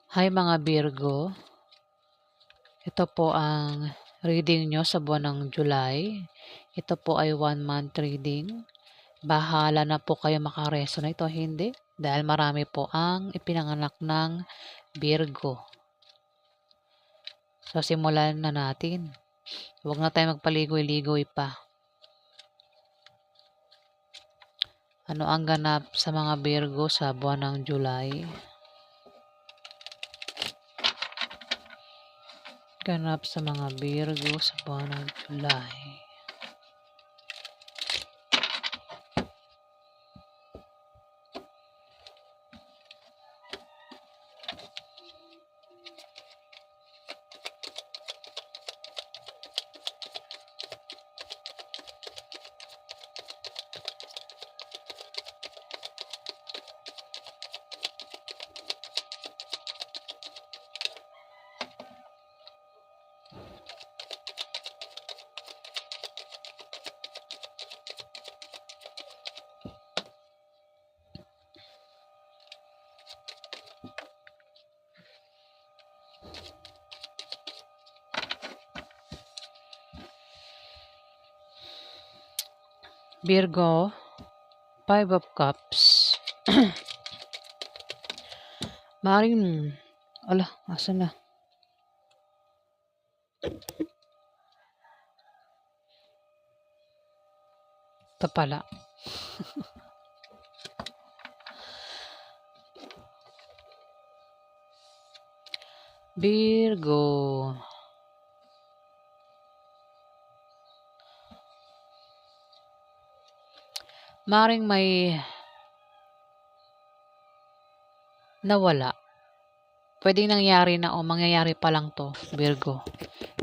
Hi mga Virgo, ito po ang reading nyo sa buwan ng July. Ito po ay 1 month reading. Bahala na po kayo makaresonate o hindi dahil marami po ang ipinanganak ng Virgo. So simulan na natin. Huwag na tayo magpaligoy-ligoy pa. Ano ang ganap sa mga Virgo sa buwan ng July? Ganap sa mga Virgo sa buwan ng July. Virgo, 5 of Cups. Maring, asan na? Ito pala. Virgo. Maring may nawala. Pwedeng nangyari na o mangyayari pa lang to, Virgo.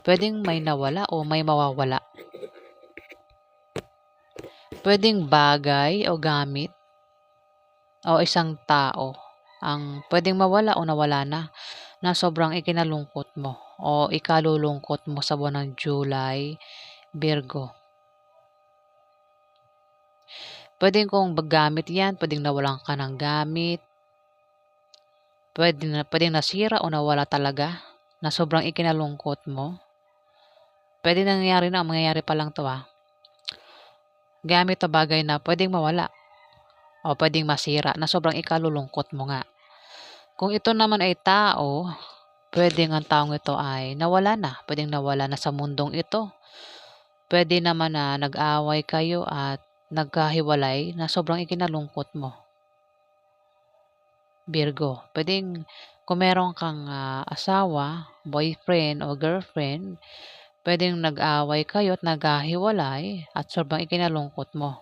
Pwedeng may nawala o may mawawala. Pwedeng bagay o gamit o isang tao ang pwedeng mawala o nawala na sobrang ikinalungkot mo o ikalulungkot mo sa buwan ng July, Virgo. Pwedeng kung gamit yan, pwedeng nawalan ka ng gamit, pwedeng nasira o nawala talaga na sobrang ikinalungkot mo. Pwedeng nangyayari na o mangyayari pa lang to Gamit o bagay na pwedeng mawala o pwedeng masira na sobrang ikalulungkot mo nga. Kung ito naman ay tao, pwedeng ang taong ito ay nawala na. Pwedeng nawala na sa mundong ito. Pwede naman na nag-away kayo at nagkahiwalay na sobrang ikinalungkot mo. Virgo, pwedeng kung meron kang asawa, boyfriend o girlfriend, pwedeng nag-away kayo at nagkahiwalay at sobrang ikinalungkot mo.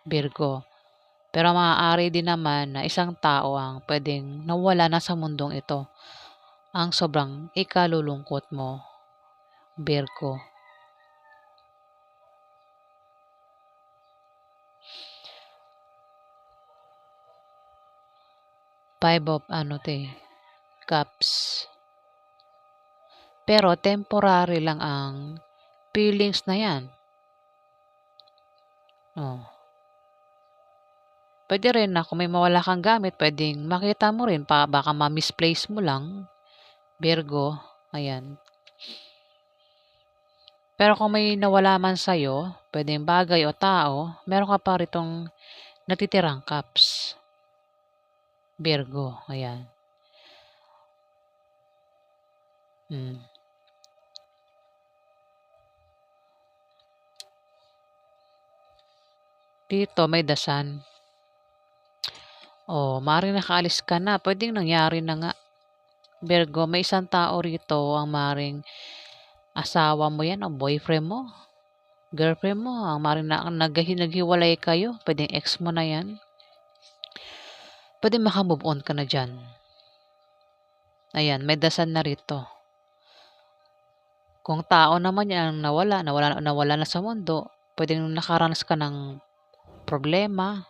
Virgo. Pero maaari din naman na isang tao ang pwedeng nawala na sa mundong ito ang sobrang ikalulungkot mo, Virgo. Five of Cups. Pero temporary lang ang feelings na yan. Pwede rin na kung may mawala kang gamit, pwedeng makita mo rin pa, baka ma-misplace mo lang, Virgo. Ayan. Pero kung may nawala man sa'yo, pwedeng bagay o tao, meron ka pa ritong natitirang cups, Virgo. Ayan. Dito may dasan. Maring nakaalis ka na. Pwedeng nangyari na nga. Virgo, may isang tao rito ang maring asawa mo yan o boyfriend mo, girlfriend mo, ang maring naghiwalay kayo. Pwedeng ex mo na yan. Pwedeng makamove on ka na dyan. Ayan, may dasan na rito. Kung tao naman yan nawala na sa mundo, pwedeng nakaranas ka ng problema.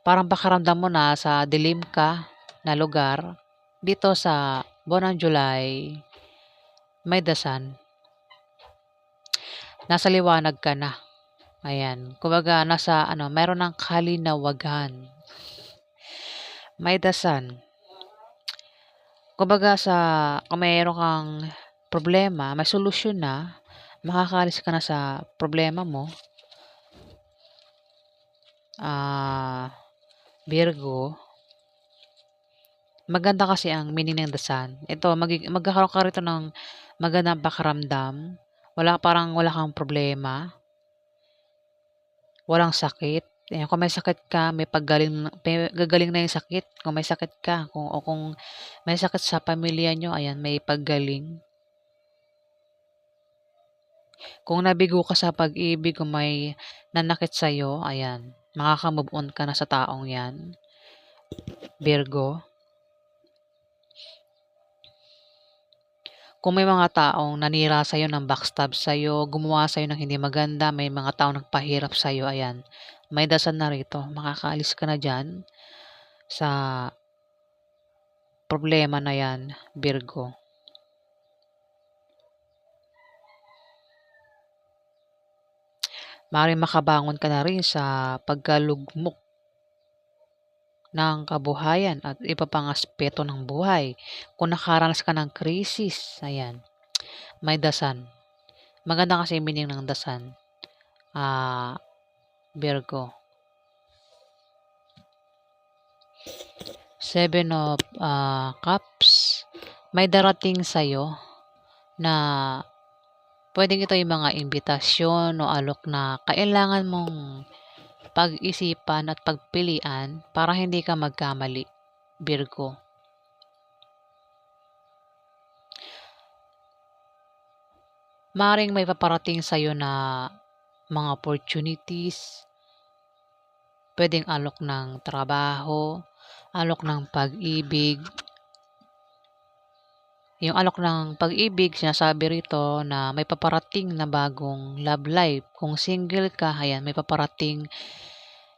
Parang pakiramdam mo na sa dilim ka na lugar. Dito sa buwan ng July, may dasan. Nasa liwanag ka na. Ayan. Kumbaga, meron ng kalinawagan. May dasan. Kumbaga kung mayro'n kang problema, may solusyon na, makakaalis ka na sa problema mo, Virgo, maganda kasi ang meaning ng the sun. Ito magkakaroon ka rito ng magandang pakiramdam, parang wala kang problema, walang sakit. Ayan, kung may sakit ka, gagaling na yung sakit. Kung may sakit ka, kung may sakit sa pamilya niyo, ayan, may paggaling. Kung nabigo ka sa pag-ibig, kung may nanakit sa'yo, ayan, makaka-move on ka na sa taong 'yan, Virgo. Kung may mga taong nanira sa'yo, ng backstab sa'yo, gumawa sa'yo ng hindi maganda, may mga taong nagpahirap sa'yo, ayan, may dasal na rito. Makakaalis ka na diyan sa problema na 'yan, Virgo. Maaaring makabangon ka na rin sa pagkalugmok ng kabuhayan at iba pang aspeto ng buhay. Kung nakaranas ka ng krisis, ayan, may dasan. Maganda kasi yung meaning ng dasan, Virgo. Seven of Cups. May darating sa'yo na pwedeng ito yung mga imbitasyon o alok na kailangan mong pag-isipan at pagpilian para hindi ka magkamali, Virgo. Maring may paparating sa'yo na mga opportunities, pwedeng alok ng trabaho, alok ng pag-ibig. Yung alok ng pag-ibig, sinasabi rito na may paparating na bagong love life. Kung single ka, ayan, may paparating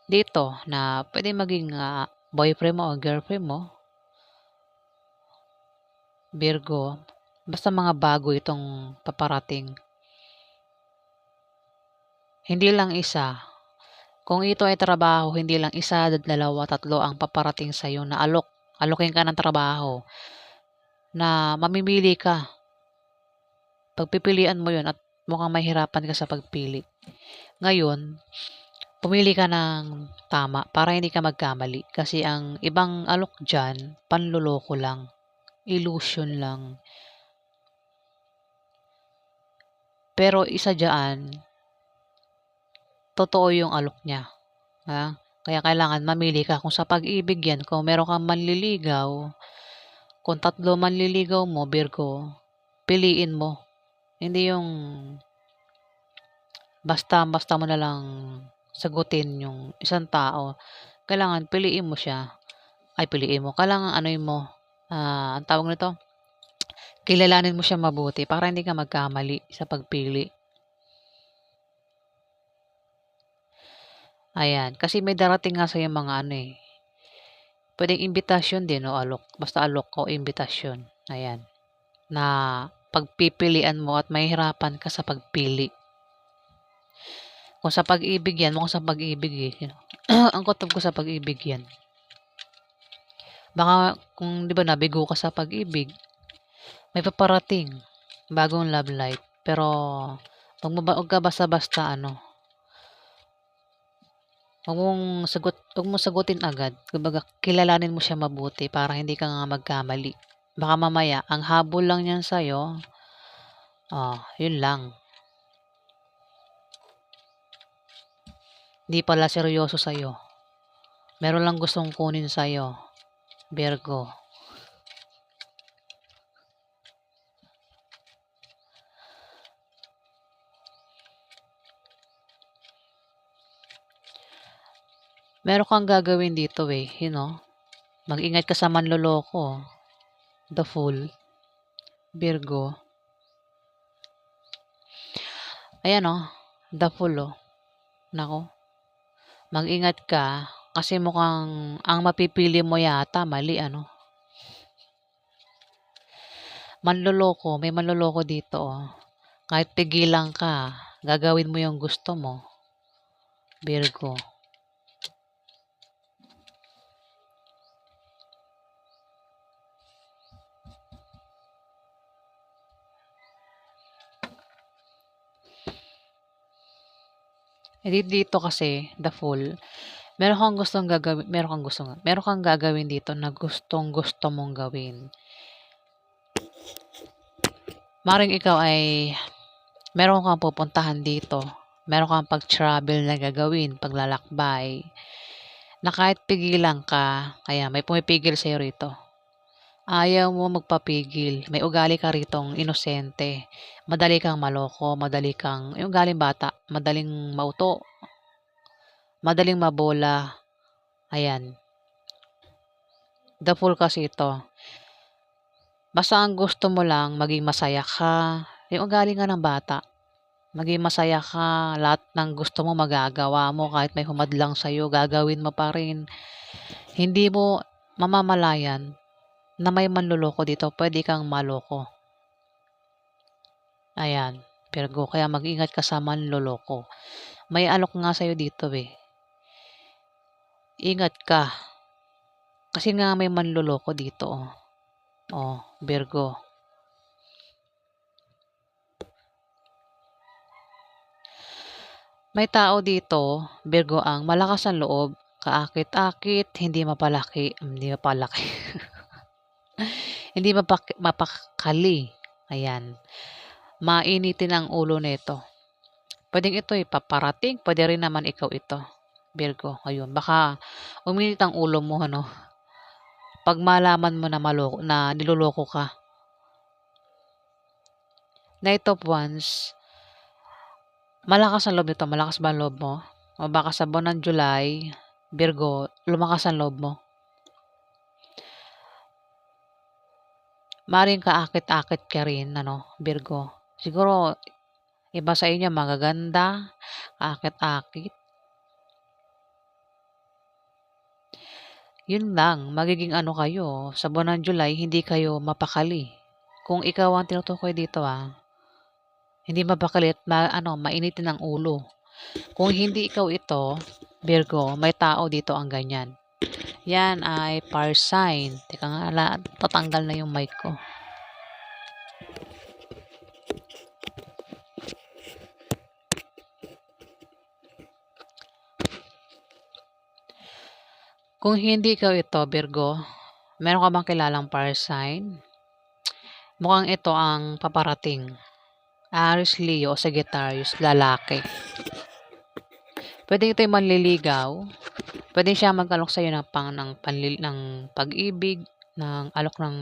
dito na pwede maging boyfriend mo o girlfriend mo, Virgo. Basta mga bago itong paparating. Hindi lang isa. Kung ito ay trabaho, hindi lang isa, dalawa, tatlo ang paparating sa'yo na alok. Alokin ka ng trabaho na mamimili ka. Pagpipilian mo yun at mukhang mahirapan ka sa pagpili. Ngayon, pumili ka ng tama para hindi ka magkamali. Kasi ang ibang alok dyan, panloloko lang. Illusion lang. Pero isa dyan, totoo yung alok niya. Ha? Kaya kailangan mamili ka. Kung sa pag-ibig yan, kung meron kang manliligaw, kung 3 manliligaw mo, Virgo, piliin mo. Hindi yung basta mo na lang sagutin yung isang tao. Kailangan piliin mo siya. Ay, piliin mo. Kailangan ano'y mo, ang tawag nito, kilalanin mo siya mabuti para hindi ka magkamali sa pagpili. Ayan, kasi may darating nga sa'yo mga pwedeng imbitasyon din o alok. Basta alok o imbitasyon. Ayan, na pagpipilian mo at mahihirapan ka sa pagpili. Kung sa pag-ibig yan, mukhang sa pag-ibig ang kutob ko sa pag-ibig yan. Baka kung 'di ba nabigo ka sa pag-ibig, may paparating, bagong love life. Pero 'wag ka basta-basta huwag mong sagutin agad. Kumbaga kilalanin mo siya mabuti para hindi ka nga magkamali. Baka mamaya ang habol lang niyan sa'yo, yun lang. Hindi pala seryoso sa'yo. Meron lang gustong kunin sa'yo, Virgo. Meron kang gagawin dito mag-ingat ka sa manloloko, the fool, Virgo. Ayan the fool Naku, mag-ingat ka kasi mukhang ang mapipili mo yata mali may manloloko dito Kahit pigilan ka, gagawin mo yung gusto mo, Virgo. Dito kasi, the Fool, meron kang gagawin dito na gustong-gusto mong gawin. Maring ikaw ay meron kang pupuntahan dito, meron kang pag-travel na gagawin, paglalakbay, na kahit pigilan ka, kaya may pumipigil sa'yo rito. Ayaw mo magpapigil, may ugali ka ritong inosente, madali kang maloko, yung ugaling bata, madaling mauto, madaling mabola, ayan. The Fool kasi ito. Basta ang gusto mo lang maging masaya ka, yung ugali nga ng bata. Maging masaya ka, lahat ng gusto mo magagawa mo kahit may humadlang sa'yo, gagawin mo pa rin. Hindi mo mamamalayan na may manloloko dito, pwede kang maloko. Ayan, Virgo, kaya mag-ingat ka sa manloloko. May alok nga sa'yo dito eh. Ingat ka. Kasi nga may manloloko dito oh. Oh, Virgo. May tao dito, Virgo, ang malakas ang loob, kaakit-akit, hindi mapalaki, hindi mapakali. Ayan, mainitin ang ulo nito. Pwedeng ito paparating, pwede rin naman ikaw ito, Virgo. Ayun, baka uminit ang ulo mo, ano, pag malaman mo na niloloko ka. Knight of Wands, malakas ang loob nito. Malakas ba ang loob mo? O baka sa buwan ng July, Virgo, lumakas ang loob mo. Maring kaakit-akit ka rin, ano, Virgo. Siguro, iba sa inyo, magaganda, kaakit-akit. Yun lang, magiging ano kayo, sa buwan ng July, hindi kayo mapakali. Kung ikaw ang tinutukoy dito, hindi mapakali at mainitin ang ulo. Kung hindi ikaw ito, Virgo, may tao dito ang ganyan. Yan ay fire sign. Teka nga, tatanggal na yung mic ko. Kung hindi ikaw ito, Virgo, meron ka bang kilalang fire sign? Mukhang ito ang paparating. Aries, Leo, Sagittarius, lalaki. Pwede ito yung manliligaw. Pwede siya mag-alok sa'yo ng pag-ibig, ng alok ng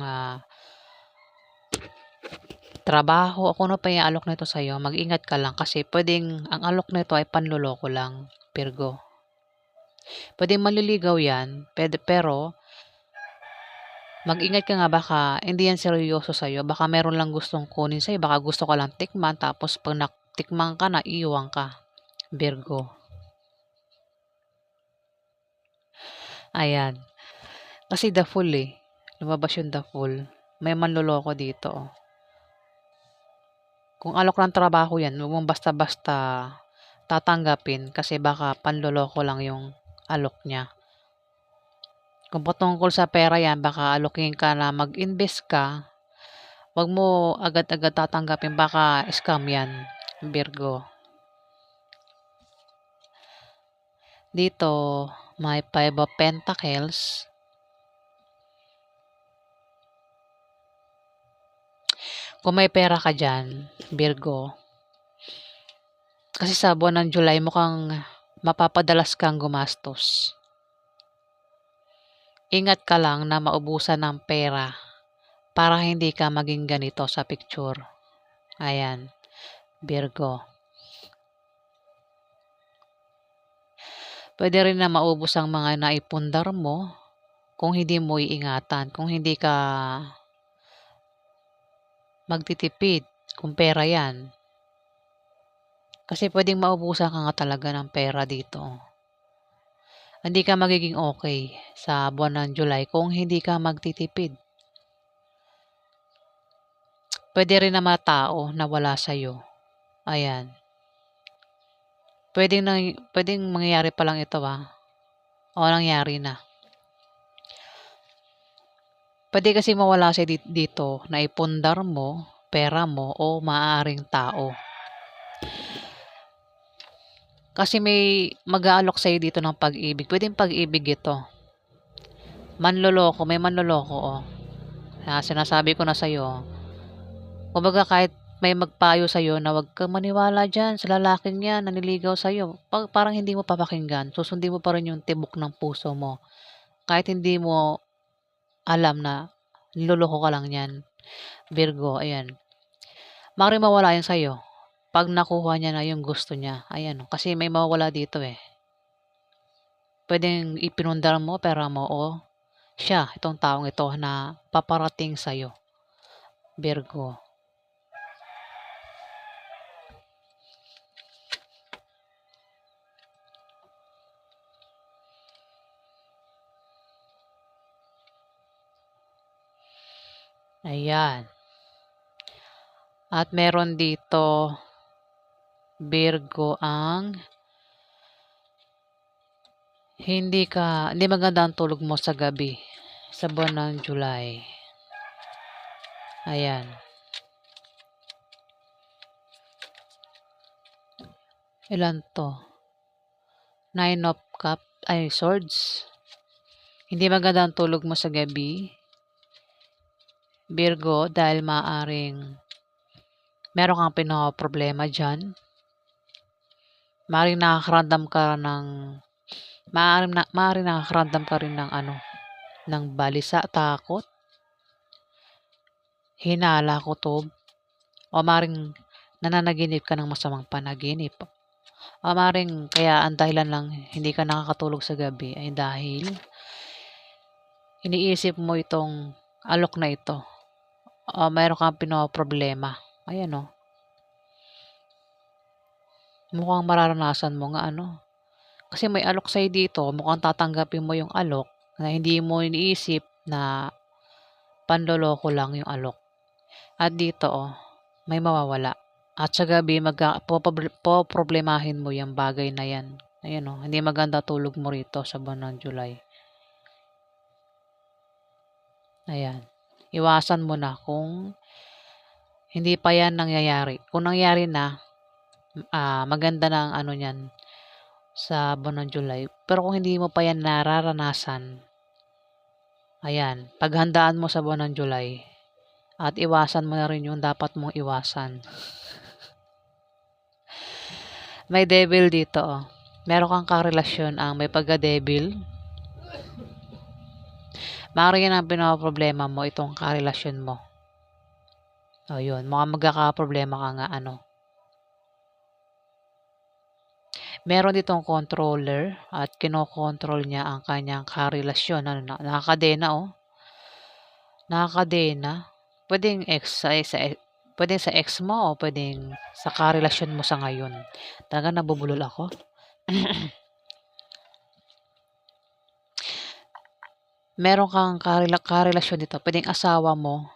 trabaho, o kung ano pa yung alok nito sa'yo, mag-ingat ka lang kasi pwedeng ang alok nito ay panloloko lang, Virgo. Pwedeng manliligaw yan, pero mag-ingat ka nga, baka hindi yan seryoso sa'yo, baka meron lang gustong kunin sa'yo, baka gusto ka lang tikman, tapos pag natikman ka na, iiwan ka, Virgo. Ayan. Kasi the Fool lumabas yung the Fool. May manloloko dito. Kung alok ng trabaho yan, huwag mong basta-basta tatanggapin kasi baka panloloko lang yung alok niya. Kung patungkol sa pera yan, baka alokin ka na mag-invest ka, wag mo agad-agad tatanggapin, baka scam yan, Virgo. Dito, may 5 of Pentacles. Kung may pera ka dyan, Virgo, kasi sa buwan ng July, mukhang mapapadalas kang gumastos. Ingat ka lang na maubusan ng pera para hindi ka maging ganito sa picture. Ayan, Virgo. Pwede rin na maubos ang mga naipundar mo kung hindi mo iingatan, kung hindi ka magtitipid kung pera yan. Kasi pwedeng maubusan ka nga talaga ng pera dito. Hindi ka magiging okay sa buwan ng July kung hindi ka magtitipid. Pwede rin na mga tao na wala sa'yo. Ayan. Pwedeng mangyayari pa lang ito o nangyari na. Pwede kasi mawala siya dito na ipundar mo, pera mo o maaaring tao. Kasi may mag-aalok sa'yo dito ng pag-ibig. Pwedeng pag-ibig ito. Manloloko, may manloloko, oh. Sinasabi ko na sa'yo. Kumbaga kahit may magpayo sa'yo na huwag kang maniwala dyan sa lalaking yan, naniligaw sa'yo. Parang hindi mo papakinggan. Susundin mo pa rin yung tibok ng puso mo. Kahit hindi mo alam na niloloko ka lang yan. Virgo, ayan. Maaaring mawala yan sa'yo. Pag nakuha niya na yung gusto niya. Ayan, kasi may mawawala dito eh. Pwedeng ipinundar mo, pera mo, o siya, itong taong ito na paparating sa'yo. Virgo. Ayan. At meron dito, Virgo, ang hindi maganda ang tulog mo sa gabi sa buwan ng July. Ayan. Ilan to? 9 of Swords. Hindi maganda ang tulog mo sa gabi, Virgo, dahil maaring meron kang pinoproblema dyan. Maaring nakakaramdam ka rin ng ng balisa, takot, hinala, kutob, o maaring nananaginip ka ng masamang panaginip. O maaring kaya ang dahilan lang hindi ka nakakatulog sa gabi ay dahil iniisip mo itong alok na ito. O meron kang pinoproblema. Ayan o. Mukhang mararanasan mo nga Kasi may alok sa'yo dito, mukhang tatanggapin mo yung alok na hindi mo iniisip na panloloko lang yung alok. At dito, may mawawala. At sa gabi, poproblemahin mo yung bagay na yan. Ayan hindi maganda tulog mo rito sa buwan ng July. Ayan. Iwasan mo na kung hindi pa yan nangyayari. Kung nangyari na, maganda na ang niyan sa buwan ng July. Pero kung hindi mo pa yan nararanasan, ayan, paghandaan mo sa buwan ng July at iwasan mo na rin yung dapat mong iwasan. May devil dito Meron kang karelasyon ang may pagka-devil. Maaari yan ang pinaproblema mo, itong karelasyon mo. O yun, mukhang magkakaproblema ka nga Meron ditong controller at kinokontrol niya ang kanyang karelasyon. Nakakadena Nakakadena. Pwedeng pwedeng sa ex mo o pwedeng sa karelasyon mo sa ngayon. Talaga nabubulol ako. Meron kang karelasyon dito. Pwedeng asawa mo,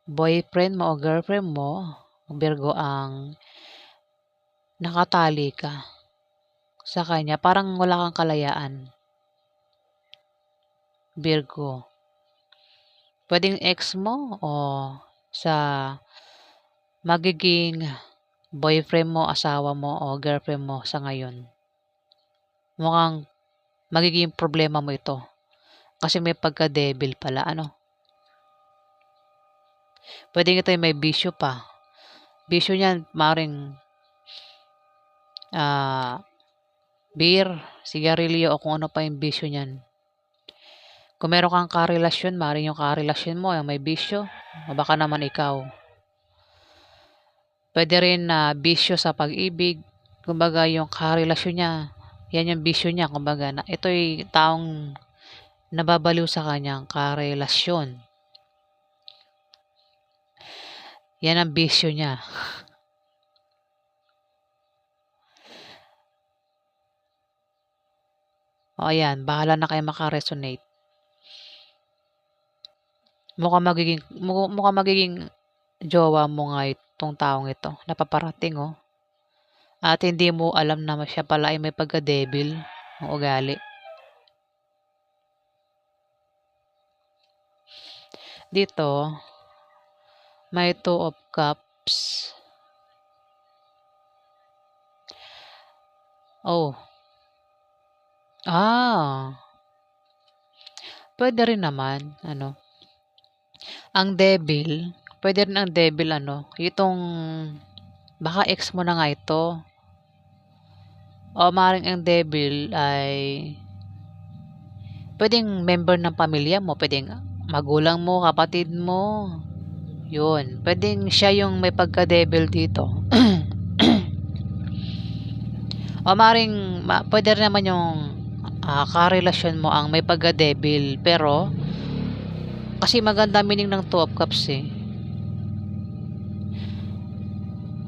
boyfriend mo o girlfriend mo, Virgo, ang nakatali ka sa kanya. Parang wala kang kalayaan, Virgo. Pwedeng ex mo o sa magiging boyfriend mo, asawa mo o girlfriend mo sa ngayon. Mukhang magiging problema mo ito. Kasi may pagka-devil pala, Pwedeng ito may bisyo pa. Bisyo niyan, maring beer, sigarilyo o kung ano pa yung bisyo niyan. Kung meron kang karelasyon, maring yung karelasyon mo yung may bisyo, o baka naman ikaw. Pwede rin na bisyo sa pag-ibig. Kumbaga yung karelasyon niya, yan yung bisyo niya. Kumbaga ito'y taong nababaliw sa kanyang karelasyon. Yan ang bisyo niya. O ayan, bahala na kayo makaresonate. Mukhang magiging jowa mo nga itong taong ito. Napaparating At hindi mo alam na siya pala ay may pagka-devil ng ugali. Dito, may 2 of Cups. Oh, ah, puwede rin naman ano, ang devil, puwede rin ang devil ano, itong baka ex mo na nga ito o maaaring ang devil ay puwedeng member ng pamilya mo, puwedeng magulang mo, kapatid mo, 'yun. Puwedeng siya yung may pagka-devil dito. O maaaring puwede rin naman yung, karelasyon mo ang may pagka-devil pero kasi maganda meaning ng Two of Cups, eh.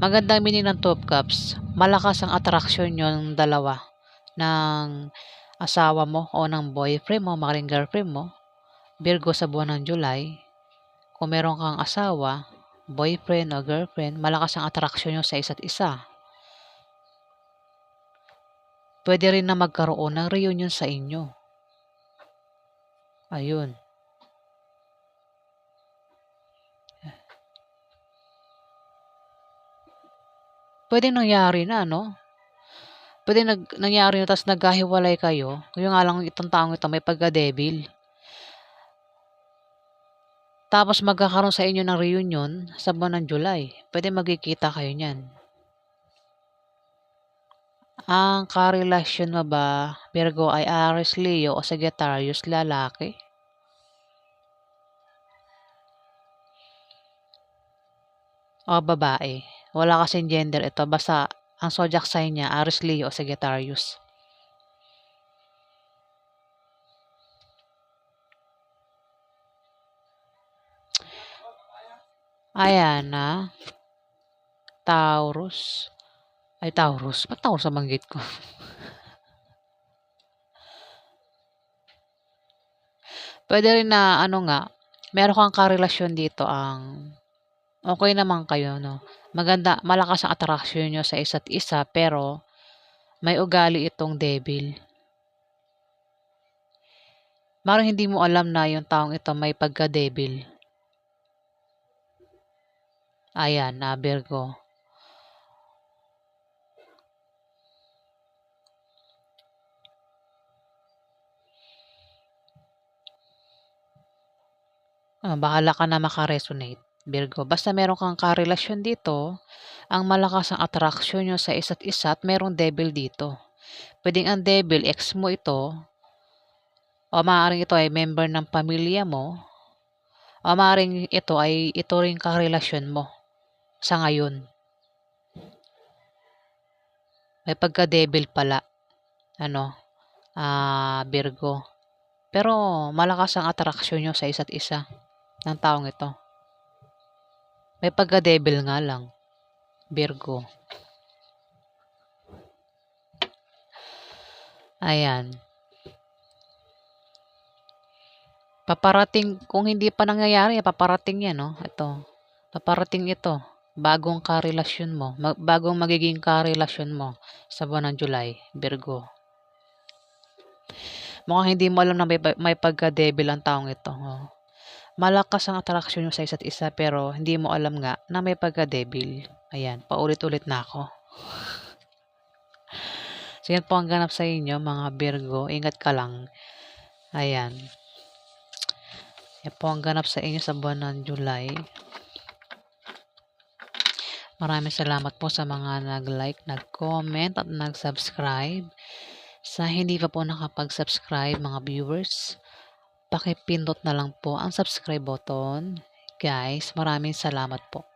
Magandang meaning ng Two of Cups, malakas ang atraksyon niyong dalawa ng asawa mo o ng boyfriend mo, maaaring girlfriend mo, Virgo sa buwan ng July. Kung meron kang asawa, boyfriend o girlfriend, malakas ang atraksyon niyo sa isa't isa. Puwede rin na magkaroon ng reunion sa inyo. Ayun. Puwedeng nangyari na 'no? Puwedeng nangyari na ta's nagkahiwalay kayo, yun nga lang itong taong ito may pagka-devil. Tapos magkakaroon sa inyo ng reunion sa buwan ng July, puwedeng magkikita kayo niyan. Ang karelasyon mo ba, Virgo, ay Aries, Leo o Sagittarius, lalaki? O babae? Wala kasing gender ito, basta ang zodiac sign niya Aries, Leo o Sagittarius. Ayan na, Taurus. Ay Taurus, ba't Taurus ang banggit ko? Puwede rin na ano nga, meron kang karelasyon dito ang okey naman kayo 'no. Maganda, malakas ang atraksyon niyo sa isa't isa pero may ugali itong devil. Maaaring hindi mo alam na yung taong ito may pagka-devil. Ayan, na Virgo. Bahala ka na maka-resonate, Virgo. Basta meron kang karelasyon dito, ang malakas ang atraksyon niyo sa isa't isa at merong devil dito. Puwedeng ang devil ex mo ito o maaaring ito ay member ng pamilya mo o maaaring ito rin karelasyon mo sa ngayon. May pagka-devil pala ano, Virgo. Pero malakas ang atraksyon niyo sa isa't isa ng taong ito. May pagka-devil nga lang, Virgo. Ayan. Paparating, kung hindi pa nangyayari, paparating 'yan 'no, ito. Paparating ito, bagong karelasyon mo, bagong magiging karelasyon mo sa buwan ng July, Virgo. Mukhang hindi mo alam na may pagka-devil ang taong ito, oh. Malakas ang atraksyon niyo sa isa't isa pero hindi mo alam nga na may pagka-devil. Ayan, paulit-ulit na ako. So yan po ang ganap sa inyo mga Virgo, ingat ka lang. Ayan. Yan po ang ganap sa inyo sa buwan ng July. Maraming salamat po sa mga nag-like, nag-comment at nag-subscribe. Sa hindi pa po nakapag-subscribe mga viewers, pakipindot na lang po ang subscribe button. Guys, maraming salamat po.